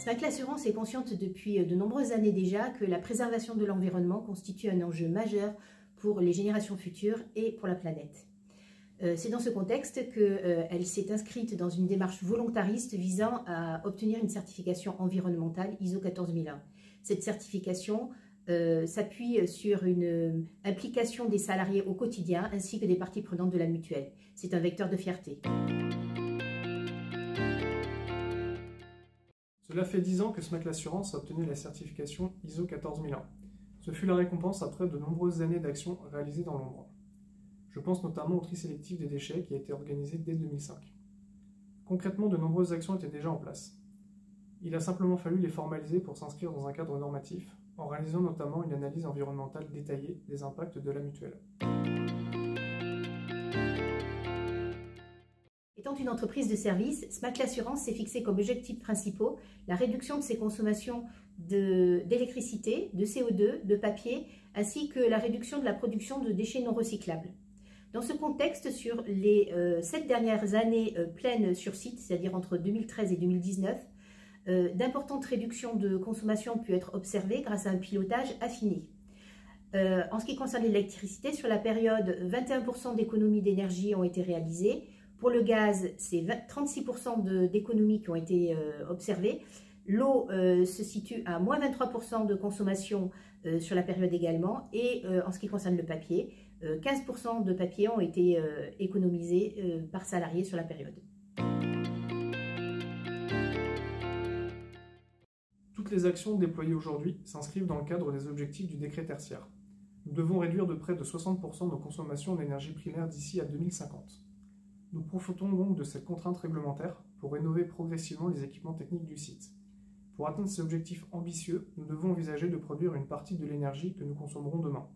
SMAC L'Assurance est consciente depuis de nombreuses années déjà que la préservation de l'environnement constitue un enjeu majeur pour les générations futures et pour la planète. C'est dans ce contexte qu'elle s'est inscrite dans une démarche volontariste visant à obtenir une certification environnementale ISO 14001. Cette certification s'appuie sur une implication des salariés au quotidien ainsi que des parties prenantes de la mutuelle. C'est un vecteur de fierté. Cela fait 10 ans que SMAC L'Assurance a obtenu la certification ISO 14001. Ce fut la récompense après de nombreuses années d'action réalisées dans l'ombre. Je pense notamment au tri sélectif des déchets qui a été organisé dès 2005. Concrètement, de nombreuses actions étaient déjà en place. Il a simplement fallu les formaliser pour s'inscrire dans un cadre normatif, en réalisant notamment une analyse environnementale détaillée des impacts de la mutuelle. Étant une entreprise de service, SMAC L'Assurance s'est fixé comme objectifs principaux la réduction de ses consommations d'électricité, de CO2, de papier, ainsi que la réduction de la production de déchets non recyclables. Dans ce contexte, sur les 7 dernières années pleines sur site, c'est-à-dire entre 2013 et 2019, d'importantes réductions de consommation ont pu être observées grâce à un pilotage affiné. En ce qui concerne l'électricité, sur la période, 21% d'économies d'énergie ont été réalisées. Pour le gaz, c'est 36% d'économies qui ont été observées. L'eau se situe à moins 23% de consommation sur la période également. Et en ce qui concerne le papier, 15% de papier ont été économisés par salarié sur la période. Toutes les actions déployées aujourd'hui s'inscrivent dans le cadre des objectifs du décret tertiaire. Nous devons réduire de près de 60% nos consommations d'énergie primaire d'ici à 2050. Nous profitons donc de cette contrainte réglementaire pour rénover progressivement les équipements techniques du site. Pour atteindre ces objectifs ambitieux, nous devons envisager de produire une partie de l'énergie que nous consommerons demain.